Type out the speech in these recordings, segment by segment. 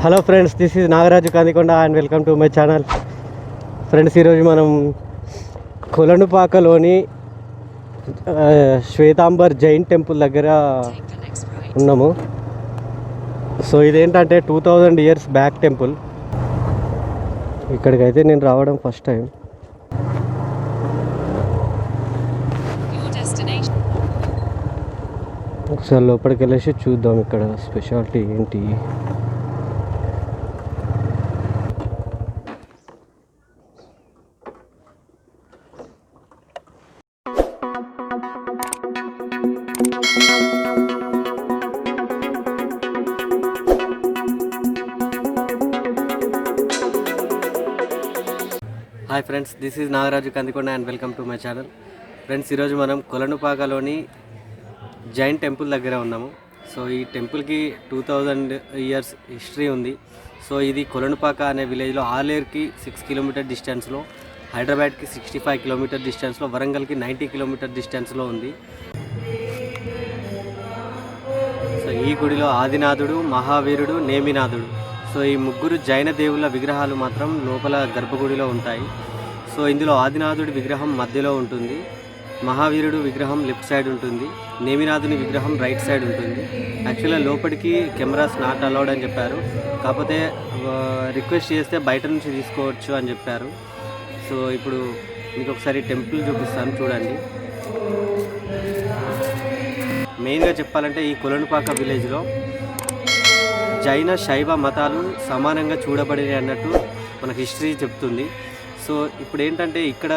Hello friends, this is Nagaraju Kandikonda and welcome to my channel. Friends, ఈరోజు మనం కొలనుపాకలోని Shwetambar Jain temple దగ్గర ఉన్నాము. సో ఇదేంటంటే 2000 years బ్యాక్ టెంపుల్. ఇక్కడికైతే నేను రావడం ఫస్ట్ టైం. ఒకసారి లోపలికి వెళ్ళేసి చూద్దాం ఇక్కడ స్పెషాలిటీ ఏంటి. Hi friends, this is Nagaraju Kandikonda and welcome to my channel. Friends, ఈరోజు మనం కొలనుపాకలోని జైన్ టెంపుల్ దగ్గర ఉన్నాము. సో ఈ టెంపుల్కి 2000 years హిస్టరీ ఉంది. సో ఇది కొలనుపాక అనే విలేజ్లో, ఆలేరుకి 6 kilometer డిస్టెన్స్లో, హైదరాబాద్కి 65 kilometer డిస్టెన్స్లో, వరంగల్కి 90 kilometer డిస్టెన్స్లో ఉంది. సో ఈ గుడిలో ఆదినాథుడు, మహావీరుడు, నేమినాథుడు, సో ఈ ముగ్గురు జైన దేవుళ్ళ విగ్రహాలు మాత్రం లోపల గర్భగుడిలో ఉంటాయి. సో ఇందులో ఆదినాథుడి విగ్రహం మధ్యలో ఉంటుంది, మహావీరుడు విగ్రహం లెఫ్ట్ సైడ్ ఉంటుంది, నేమినాథుని విగ్రహం రైట్ సైడ్ ఉంటుంది. యాక్చువల్గా లోపలికి కెమెరాస్ నాట్ అలౌడ్ అని చెప్పారు, కాకపోతే రిక్వెస్ట్ చేస్తే బయట నుంచి తీసుకోవచ్చు అని చెప్పారు. సో ఇప్పుడు మీకు ఒకసారి టెంపుల్ చూపిస్తాను, చూడండి. మెయిన్గా చెప్పాలంటే ఈ కొలనుపాక విలేజ్లో జైన శైవ మతాలు సమానంగా చూడబడినాయి అన్నట్టు మనకు హిస్టరీ చెప్తుంది. సో ఇప్పుడు ఏంటంటే ఇక్కడ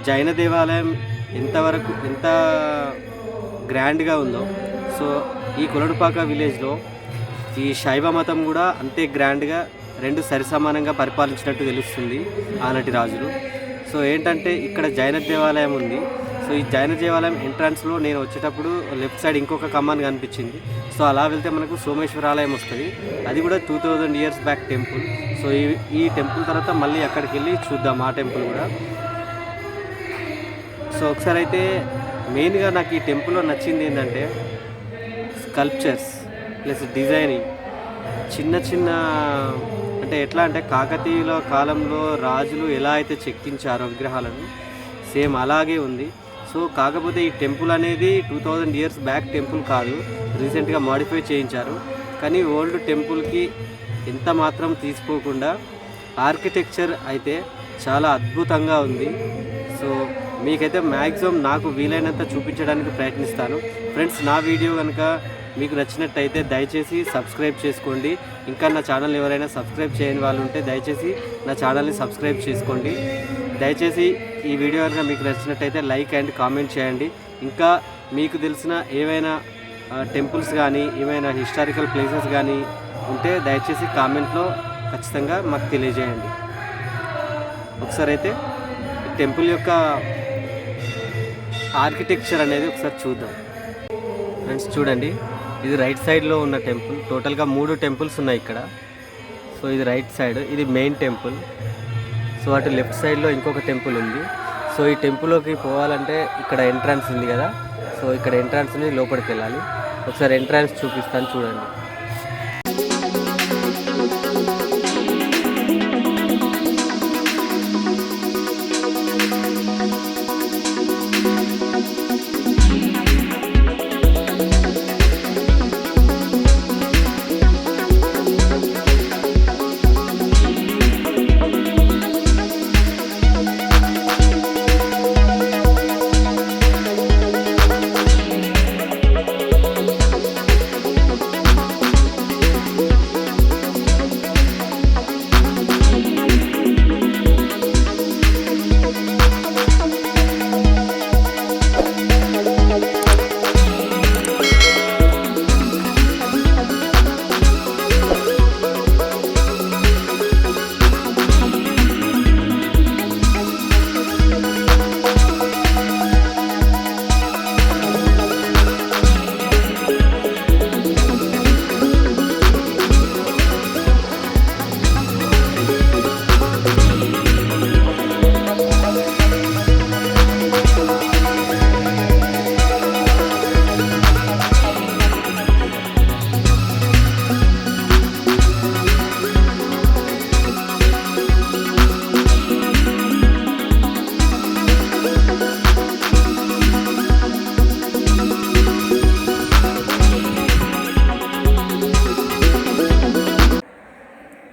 జైన దేవాలయం ఎంత గ్రాండ్గా ఉందో, సో ఈ కొలనుపాక విలేజ్లో ఈ శైవ మతం కూడా అంతే గ్రాండ్గా రెండు సరిసమానంగా పరిపాలించినట్టు తెలుస్తుంది ఆనాటి రాజులు. సో ఏంటంటే ఇక్కడ జైన దేవాలయం ఉంది. సో ఈ జైన దేవాలయం ఎంట్రన్స్లో నేను వచ్చేటప్పుడు లెఫ్ట్ సైడ్ ఇంకొక కమాన్ కనిపించింది. సో అలా వెళ్తే మనకు సోమేశ్వరాలయం వస్తుంది, అది కూడా 2000 years బ్యాక్ టెంపుల్. సో ఈ టెంపుల్ తర్వాత మళ్ళీ అక్కడికి వెళ్ళి చూద్దాం ఆ టెంపుల్ కూడా. సో ఒకసారి అయితే మెయిన్గా నాకు ఈ టెంపుల్లో నచ్చింది ఏంటంటే స్కల్ప్చర్స్ ప్లస్ డిజైనింగ్. చిన్న అంటే ఎట్లా అంటే కాకతీయుల కాలంలో రాజులు ఎలా అయితే చెక్కించారో విగ్రహాలను, సేమ్ అలాగే ఉంది. సో కాకపోతే ఈ టెంపుల్ అనేది 2000 years బ్యాక్ టెంపుల్ కాదు, రీసెంట్గా మాడిఫై చేయించారు. కానీ ఓల్డ్ టెంపుల్కి ఎంత మాత్రం తీసుకోకుండా ఆర్కిటెక్చర్ అయితే చాలా అద్భుతంగా ఉంది. సో మీకైతే మ్యాక్సిమం నాకు వీలైనంత చూపించడానికి ప్రయత్నిస్తాను. ఫ్రెండ్స్, నా వీడియో కనుక మీకు నచ్చినట్టయితే దయచేసి సబ్స్క్రైబ్ చేసుకోండి. ఇంకా నా ఛానల్ ఎవరైనా సబ్స్క్రైబ్ చేయని వాళ్ళు ఉంటే దయచేసి నా ఛానల్ని సబ్స్క్రైబ్ చేసుకోండి. దయచేసి ఈ వీడియో కనుక మీకు నచ్చినట్టయితే లైక్ అండ్ కామెంట్ చేయండి. ఇంకా మీకు తెలిసిన ఏవైనా టెంపుల్స్ కానీ ఏమైనా హిస్టారికల్ ప్లేసెస్ కానీ ఉంటే దయచేసి కామెంట్లో ఖచ్చితంగా మాకు తెలియజేయండి. ఒకసారి అయితే టెంపుల్ యొక్క ఆర్కిటెక్చర్ అనేది ఒకసారి చూద్దాం. ఫ్రెండ్స్ చూడండి, ఇది రైట్ సైడ్లో ఉన్న టెంపుల్. టోటల్గా 3 temples ఉన్నాయి ఇక్కడ. సో ఇది రైట్ సైడ్, ఇది మెయిన్ టెంపుల్. సో అటు లెఫ్ట్ సైడ్లో ఇంకొక టెంపుల్ ఉంది. సో ఈ టెంపుల్లోకి పోవాలంటే ఇక్కడ ఎంట్రన్స్ ఉంది కదా, సో ఇక్కడ ఎంట్రన్స్ ఉంది, లోపలికి వెళ్ళాలి. ఒకసారి ఎంట్రన్స్ చూపిస్తాను, చూడండి.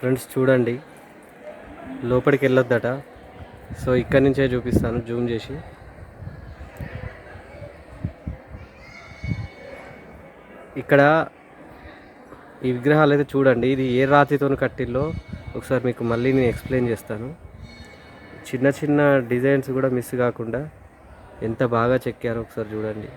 ఫ్రెండ్స్ చూడండి, లోపలికి వెళ్ళొద్దట. సో ఇక్కడి నుంచే చూపిస్తాను జూమ్ చేసి. ఇక్కడ ఈ విగ్రహాలు అయితే చూడండి, ఇది ఏ రాతితో కట్టిల్లో ఒకసారి మీకు మళ్ళీ నేను ఎక్స్ప్లెయిన్ చేస్తాను. చిన్న చిన్న డిజైన్స్ కూడా మిస్ కాకుండా ఎంత బాగా చెక్కారో ఒకసారి చూడండి.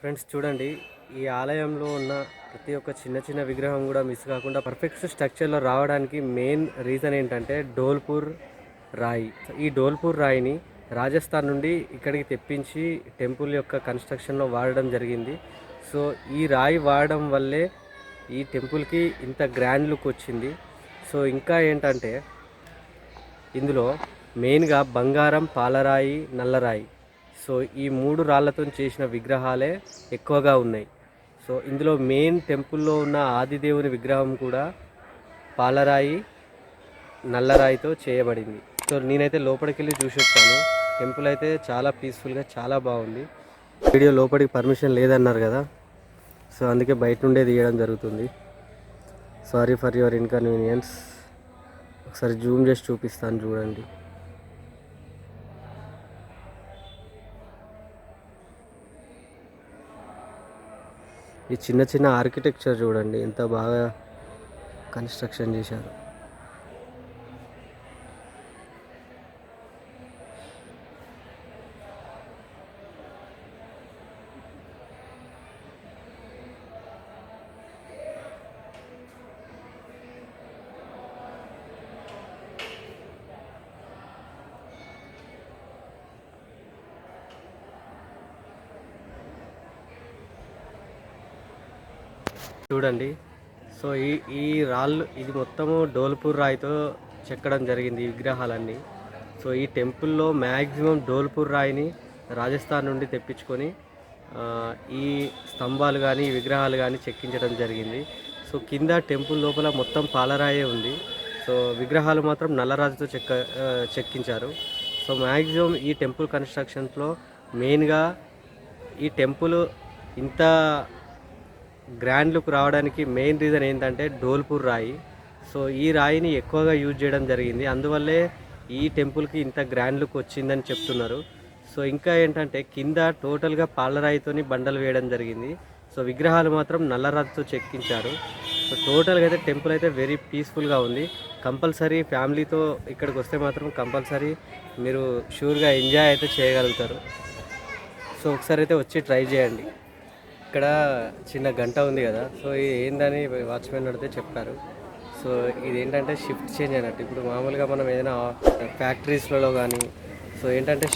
ఫ్రెండ్స్ చూడండి, ఈ ఆలయంలో ఉన్న ప్రతి ఒక్క చిన్న చిన్న విగ్రహం కూడా మిస్ కాకుండా పర్ఫెక్ట్ స్ట్రక్చర్లో రావడానికి మెయిన్ రీజన్ ఏంటంటే డోల్పూర్ రాయి. ఈ డోల్పూర్ రాయిని రాజస్థాన్ నుండి ఇక్కడికి తెప్పించి టెంపుల్ యొక్క కన్స్ట్రక్షన్లో వాడడం జరిగింది. సో ఈ రాయి వాడడం వల్లే ఈ టెంపుల్కి ఇంత గ్రాండ్ లుక్ వచ్చింది. సో ఇంకా ఏంటంటే ఇందులో మెయిన్గా బంగారం, పాలరాయి, నల్లరాయి, సో ఈ 3 రాళ్లతో చేసిన విగ్రహాలే ఎక్కువగా ఉన్నాయి. సో ఇందులో మెయిన్ టెంపుల్లో ఉన్న ఆదిదేవుని విగ్రహం కూడా పాలరాయి, నల్లరాయితో చేయబడింది. సో నేనైతే లోపలికి వెళ్ళి చూసి వచ్చాను. టెంపుల్ అయితే చాలా పీస్ఫుల్గా చాలా బాగుంది. వీడియో లోపలికి పర్మిషన్ లేదన్నారు కదా, సో అందుకే బయట నుండే తీయడం జరుగుతుంది. Sorry for your inconvenience. ఒకసారి జూమ్ చేసి చూపిస్తాను చూడండి. ఈ చిన్న చిన్న ఆర్కిటెక్చర్ చూడండి ఎంత బాగా కన్స్ట్రక్షన్ చేశారు. చూడండి, సో ఈ రాళ్ళు ఇది మొత్తము డోల్పూర్ రాయితో చెక్కడం జరిగింది ఈ విగ్రహాలన్నీ. సో ఈ టెంపుల్లో మ్యాక్సిమం డోల్పూర్ రాయిని రాజస్థాన్ నుండి తెప్పించుకొని ఈ స్తంభాలు కానీ ఈ విగ్రహాలు కానీ చెక్కించడం జరిగింది. సో కింద టెంపుల్ లోపల మొత్తం పాలరాయే ఉంది. సో విగ్రహాలు మాత్రం నల్లరాజుతో చెక్కించారు. సో మ్యాక్సిమం ఈ టెంపుల్ కన్స్ట్రక్షన్స్లో మెయిన్గా ఈ టెంపుల్ ఇంత గ్రాండ్ లుక్ రావడానికి మెయిన్ రీజన్ ఏంటంటే డోల్పూర్ రాయి. సో ఈ రాయిని ఎక్కువగా యూజ్ చేయడం జరిగింది, అందువల్లే ఈ టెంపుల్కి ఇంత గ్రాండ్ లుక్ వచ్చిందని చెప్తున్నారు. సో ఇంకా ఏంటంటే కింద టోటల్గా పాలరాయితోని బండలు వేయడం జరిగింది. సో విగ్రహాలు మాత్రం నల్లరాతితో చెక్కించారు. సో టోటల్గా అయితే టెంపుల్ అయితే వెరీ పీస్ఫుల్గా ఉంది. కంపల్సరీ ఫ్యామిలీతో ఇక్కడికి వస్తే మాత్రం కంపల్సరీ మీరు షూర్గా ఎంజాయ్ అయితే చేయగలుగుతారు. సో ఒకసారి అయితే వచ్చి ట్రై చేయండి. ఇక్కడ చిన్న గంట ఉంది కదా, సో ఏందని వాచ్మెన్ అడిగితే చెప్పారు. సో ఇది ఏంటంటే షిఫ్ట్ చేంజ్ అయినట్టు. ఇప్పుడు మామూలుగా మనం ఏదైనా ఫ్యాక్టరీస్లలో కానీ సో ఏంటంటే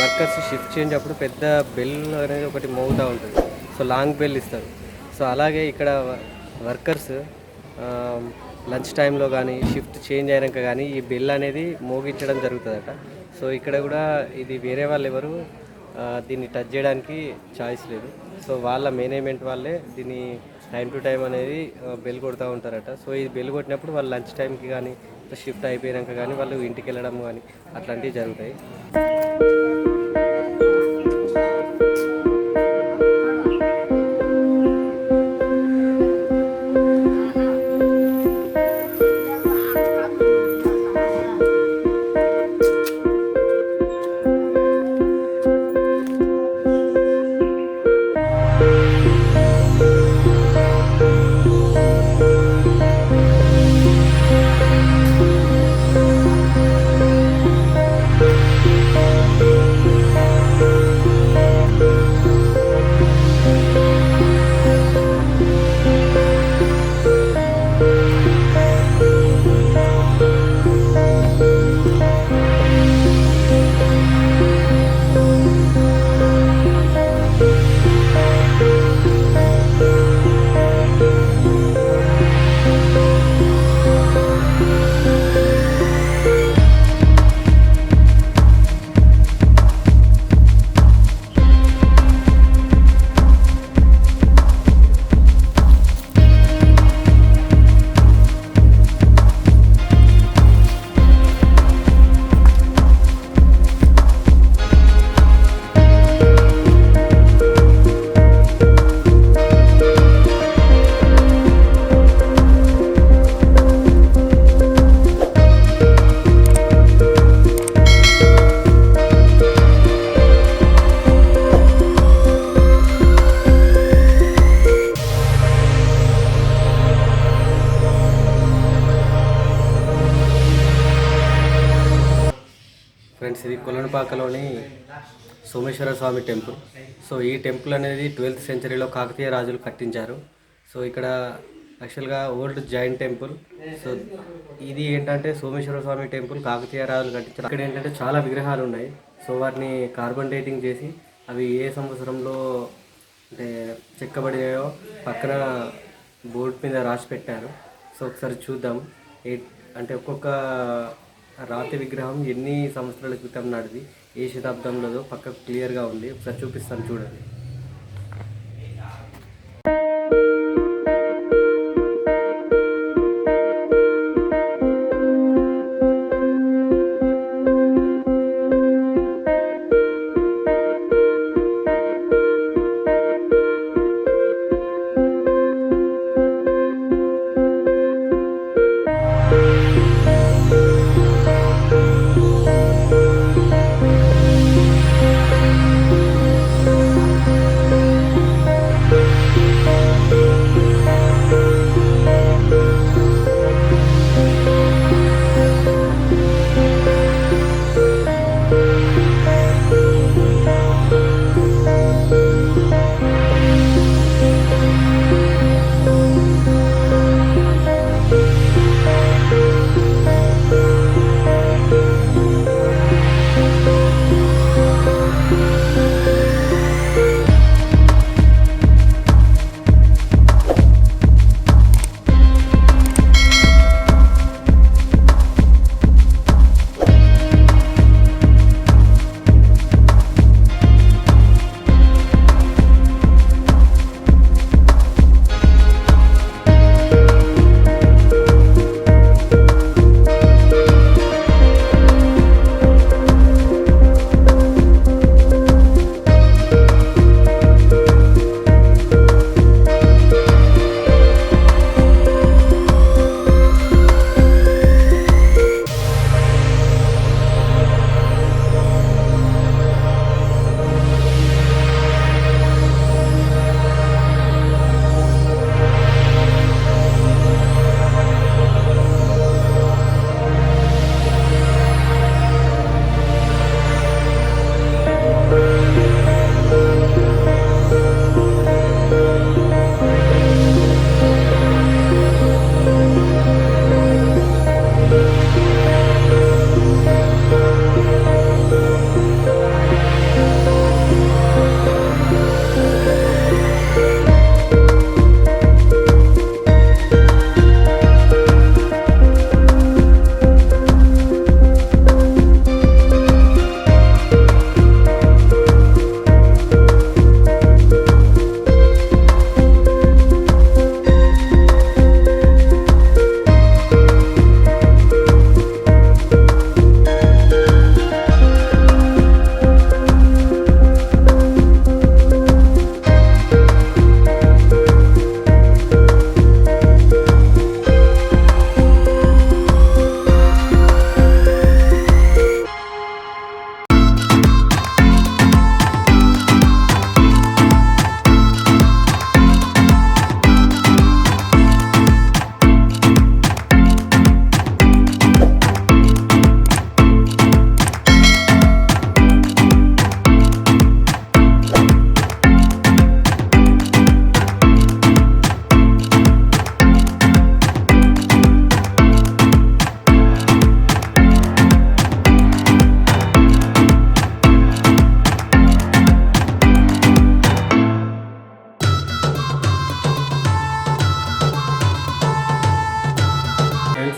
వర్కర్స్ షిఫ్ట్ చేంజ్ అప్పుడు పెద్ద బెల్ అనేది ఒకటి మోగుతూ ఉంటుంది. సో లాంగ్ బెల్ ఇస్తారు. సో అలాగే ఇక్కడ వర్కర్స్ లంచ్ టైంలో కానీ షిఫ్ట్ చేంజ్ అయినాక కానీ ఈ బెల్ అనేది మోగించడం జరుగుతుందట. సో ఇక్కడ కూడా ఇది వేరే వాళ్ళు ఎవరు దీన్ని టచ్ చేయడానికి ఛాయిస్ లేదు. సో వాళ్ళ మేనేజ్మెంట్ వాళ్ళే దీన్ని టైం టు టైం అనేది బెల్ కొడుతూ ఉంటారట. సో ఈ బెల్ కొట్టినప్పుడు వాళ్ళు లంచ్ టైంకి కానీ షిఫ్ట్ అయిపోయాక కానీ వాళ్ళు ఇంటికి వెళ్ళడం కానీ అట్లాంటివి జరుగుతాయి. ఫ్రెండ్స్, ఇది కొలనుపాకలోని సోమేశ్వర స్వామి టెంపుల్. సో ఈ టెంపుల్ అనేది 12th సెంచరీలో కాకతీయ రాజులు కట్టించారు. సో ఇక్కడ యాక్చువల్గా ఓల్డ్ జైన్ టెంపుల్. సో ఇది ఏంటంటే సోమేశ్వర స్వామి టెంపుల్ కాకతీయ రాజులు కట్టించారు. ఇక్కడ ఏంటంటే చాలా విగ్రహాలు ఉన్నాయి. సో వాటిని కార్బన్ డేటింగ్ చేసి అవి ఏ సంవత్సరంలో అంటే చెక్కబడినాయో పక్కన బోర్డు మీద రాసి పెట్టారు. సో ఒకసారి చూద్దాం. అంటే ఒక్కొక్క రాతి విగ్రహం ఎన్ని సంవత్సరాల క్రితం నాటిది, ఏ శతాబ్దంలో పక్కకు క్లియర్గా ఉంది. ఒకసారి చూపిస్తాను, చూడండి.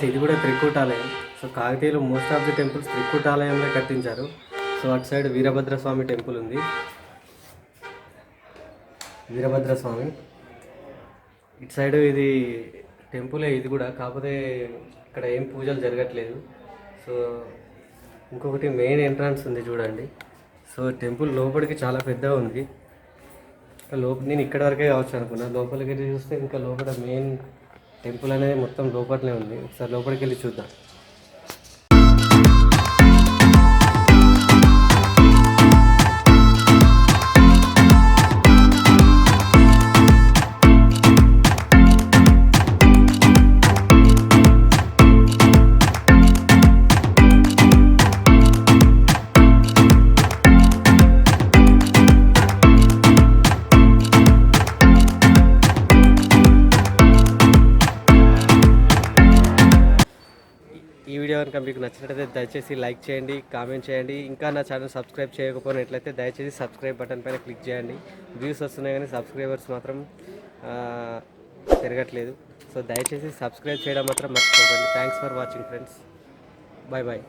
ఇది కూడా త్రికూటాలయం. సో కాకతీయులు మోస్ట్ ఆఫ్ ది టెంపుల్స్ త్రికూటాలయంలో కట్టించారు. సో అటు సైడ్ వీరభద్రస్వామి టెంపుల్ ఉంది. వీరభద్రస్వామి ఇటు సైడ్ ఇది టెంపులే ఇది కూడా, కాకపోతే ఇక్కడ ఏం పూజలు జరగట్లేదు. సో ఇంకొకటి మెయిన్ ఎంట్రన్స్ ఉంది చూడండి. సో టెంపుల్ లోపలికి చాలా పెద్దగా ఉంది. నేను ఇక్కడ వరకే కావచ్చు అనుకున్నా. లోపలికి చూస్తే ఇంకా లోపల మెయిన్ టెంపుల్ అనేది మొత్తం లోపలనే ఉంది. ఒకసారి లోపలికి వెళ్ళి చూద్దాం. ఈ వీడియో కనుక మీకు నచ్చినట్లయితే దయచేసి లైక్ చేయండి, కామెంట్ చేయండి. ఇంకా నా ఛానల్ సబ్స్క్రైబ్ చేయకపోయినట్లయితే దయచేసి సబ్స్క్రైబ్ బటన్ పైన క్లిక్ చేయండి. వ్యూస్ వస్తున్నాయి కానీ సబ్స్క్రైబర్స్ మాత్రం పెరగట్లేదు. సో దయచేసి సబ్స్క్రైబ్ చేయడం మాత్రం మర్చిపోకండి. Thanks for watching friends. Bye bye.